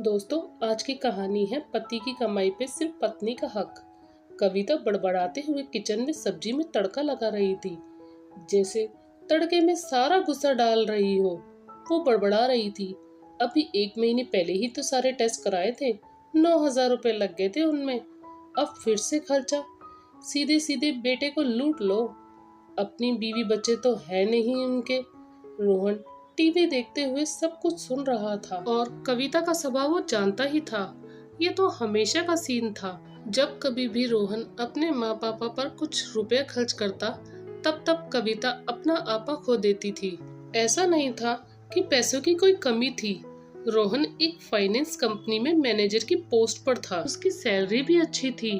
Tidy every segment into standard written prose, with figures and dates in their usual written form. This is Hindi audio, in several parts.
दोस्तों, आज की कहानी है पति की कमाई पे सिर्फ पत्नी का हक। कविता बड़बड़ाते हुए किचन में सब्जी में तड़का लगा रही थी, जैसे तड़के में सारा गुस्सा डाल रही हो। वो बड़बड़ा रही थी, अभी 1 महीने पहले ही तो सारे टेस्ट कराए थे, 9,000 रुपए लग गए थे उनमें। अब फिर से खर्चा। सीधे सीधे बेटे को लूट लो। अपनी बीवी बच्चे तो है नहीं उनके। रोहन टीवी देखते हुए सब कुछ सुन रहा था और कविता का स्वभाव वो जानता ही था। ये तो हमेशा का सीन था। जब कभी भी रोहन अपने माँ पापा पर कुछ रुपए खर्च करता, तब तब कविता अपना आपा खो देती थी। ऐसा नहीं था कि पैसों की कोई कमी थी। रोहन एक फाइनेंस कंपनी में मैनेजर की पोस्ट पर था। उसकी सैलरी भी अच्छी थी।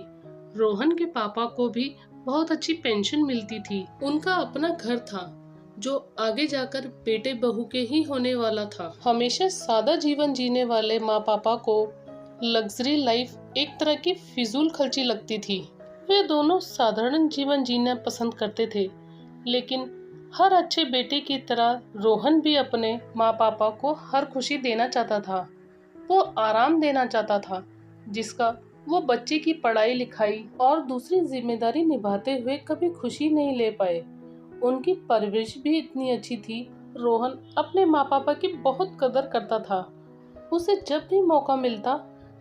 रोहन के पापा को भी बहुत अच्छी पेंशन मिलती थी। उनका अपना घर था जो आगे जाकर बेटे बहू के ही होने वाला था। हमेशा सादा जीवन जीने वाले माँ पापा को लग्जरी लाइफ एक तरह की फिजूल खर्ची लगती थी। वे दोनों साधारण जीवन जीना पसंद करते थे, लेकिन हर अच्छे बेटे की तरह रोहन भी अपने माँ पापा को हर खुशी देना चाहता था। वो आराम देना चाहता था, जिसका वो बच्चे की पढ़ाई लिखाई और दूसरी जिम्मेदारी निभाते हुए कभी खुशी नहीं ले पाए। उनकी परवरिश भी इतनी अच्छी थी। रोहन अपने माँ पापा की बहुत कदर करता था। उसे जब भी मौका मिलता,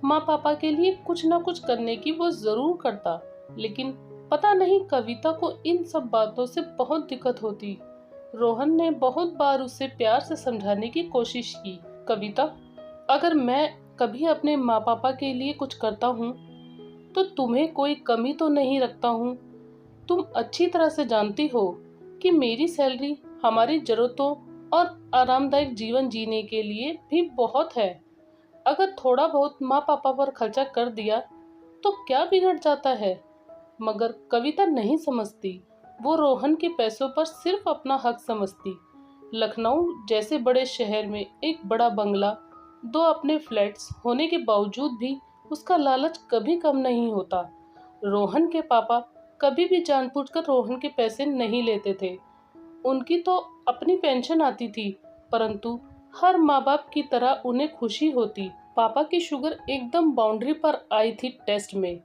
माँ पापा के लिए कुछ न कुछ करने की वो जरूर करता। लेकिन पता नहीं कविता को इन सब बातों से बहुत दिक्कत होती। रोहन ने बहुत बार उसे प्यार से समझाने की कोशिश की। कविता, अगर मैं कभी अपने माँ पापा के लिए कुछ करता हूँ तो तुम्हें कोई कमी तो नहीं रखता हूँ। तुम अच्छी तरह से जानती हो कि मेरी सैलरी हमारी जरूरतों और आरामदायक जीवन जीने के लिए भी बहुत है। अगर थोड़ा बहुत माँ पापा पर खर्चा कर दिया तो क्या बिगड़ जाता है। मगर कविता नहीं समझती। वो रोहन के पैसों पर सिर्फ अपना हक समझती। लखनऊ जैसे बड़े शहर में एक बड़ा बंगला, 2 अपने फ्लैट्स होने के बावजूद भी उसका लालच कभी कम नहीं होता। रोहन के पापा कभी भी जानबूझकर रोहन के पैसे नहीं लेते थे। उनकी तो अपनी पेंशन आती थी, परंतु हर माँ बाप की तरह उन्हें खुशी होती। पापा की शुगर एकदम बाउंड्री पर आई थी टेस्ट में,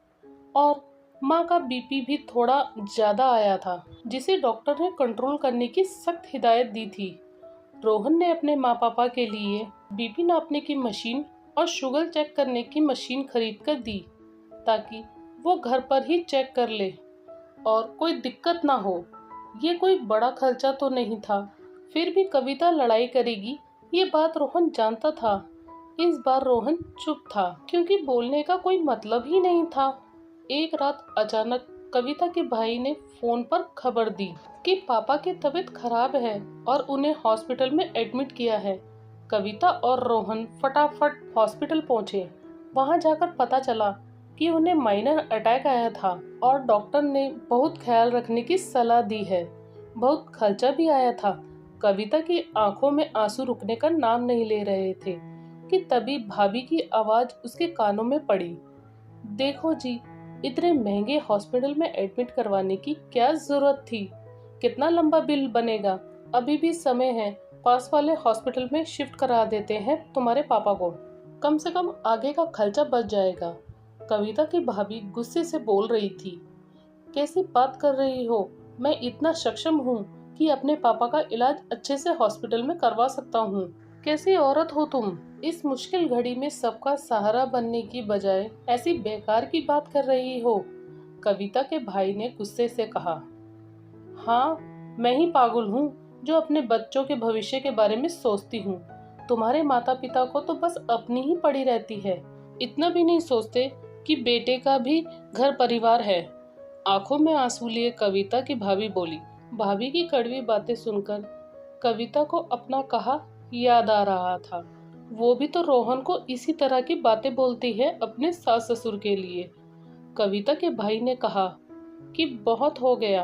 और माँ का बीपी भी थोड़ा ज्यादा आया था, जिसे डॉक्टर ने कंट्रोल करने की सख्त हिदायत दी थी। रोहन ने अपने माँ पापा के लिए बीपी नापने की मशीन और शुगर चेक करने की मशीन खरीद कर दी, ताकि वो घर पर ही चेक कर ले और कोई दिक्कत ना हो। ये कोई बड़ा खर्चा तो नहीं था, फिर भी कविता लड़ाई करेगी ये बात रोहन जानता था। इस बार रोहन चुप था, क्योंकि बोलने का कोई मतलब ही नहीं था। एक रात अचानक कविता के भाई ने फोन पर खबर दी कि पापा की तबीयत खराब है और उन्हें हॉस्पिटल में एडमिट किया है। कविता और रोहन फटाफट हॉस्पिटल पहुंचे। वहां जाकर पता चला कि उन्हें माइनर अटैक आया था और डॉक्टर ने बहुत ख्याल रखने की सलाह दी है। बहुत खर्चा भी आया था। कविता की आंखों में आंसू रुकने का नाम नहीं ले रहे थे कि तभी भाभी की आवाज उसके कानों में पड़ी। देखो जी, इतने महंगे हॉस्पिटल में एडमिट करवाने की क्या जरूरत थी? कितना लंबा बिल बनेगा? अभी भी समय है, पास वाले हॉस्पिटल में शिफ्ट करा देते हैं तुम्हारे पापा को। कम से कम आगे का खर्चा बच जाएगा। कविता की भाभी गुस्से से बोल रही थी। कैसी बात कर रही हो? मैं इतना सक्षम हूँ कि अपने पापा का इलाज अच्छे से हॉस्पिटल में करवा सकता हूँ। कैसी औरत हो तुम? इस मुश्किल घड़ी में सबका सहारा बनने की बजाय ऐसी बेकार की बात कर रही हो, कविता के भाई ने गुस्से से कहा। हाँ, मैं ही पागल हूँ जो अपने बच्चों के भविष्य के बारे में सोचती हूँ। तुम्हारे माता पिता को तो बस अपनी ही पड़ी रहती है, इतना भी नहीं सोचते कि बेटे का भी घर परिवार है। आंखों में आंसू लिए कविता की भाभी बोली। भाभी की कड़वी बातें सुनकर कविता को अपना कहा याद आ रहा था। वो भी तो रोहन को इसी तरह की बातें बोलती है अपने सास ससुर के लिए। कविता के भाई ने कहा कि बहुत हो गया,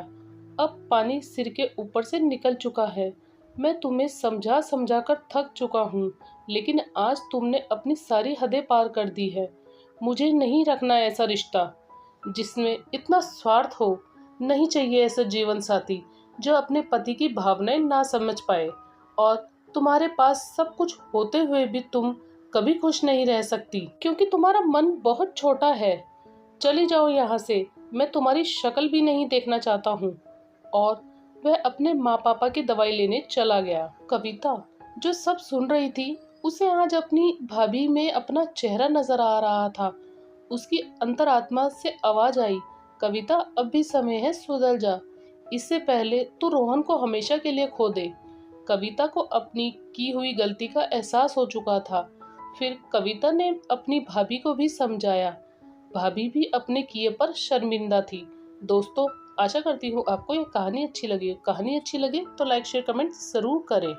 अब पानी सिर के ऊपर से निकल चुका है। मैं तुम्हें समझा समझा कर थक चुका हूँ, लेकिन आज तुमने अपनी सारी हदें पार कर दी है। मुझे नहीं रखना ऐसा रिश्ता जिसमें इतना स्वार्थ हो। नहीं चाहिए ऐसा जीवन साथी जो अपने पति की भावनाएं ना समझ पाए, और तुम्हारे पास सब कुछ होते हुए भी तुम कभी खुश नहीं रह सकती क्योंकि तुम्हारा मन बहुत छोटा है। चली जाओ यहाँ से, मैं तुम्हारी शक्ल भी नहीं देखना चाहता हूँ। और वह अपने माँ पापा की दवाई लेने चला गया। कविता जो सब सुन रही थी, उसे आज अपनी भाभी में अपना चेहरा नजर आ रहा था। उसकी अंतरात्मा से आवाज आई, कविता अब भी समय है, सुधर जा। इससे पहले तू रोहन को हमेशा के लिए खो दे। कविता को अपनी की हुई गलती का एहसास हो चुका था। फिर कविता ने अपनी भाभी को भी समझाया। भाभी भी अपने किए पर शर्मिंदा थी। दोस्तों, आशा करती हूँ आपको ये कहानी अच्छी लगी। कहानी अच्छी लगे तो लाइक शेयर कमेंट जरूर करें।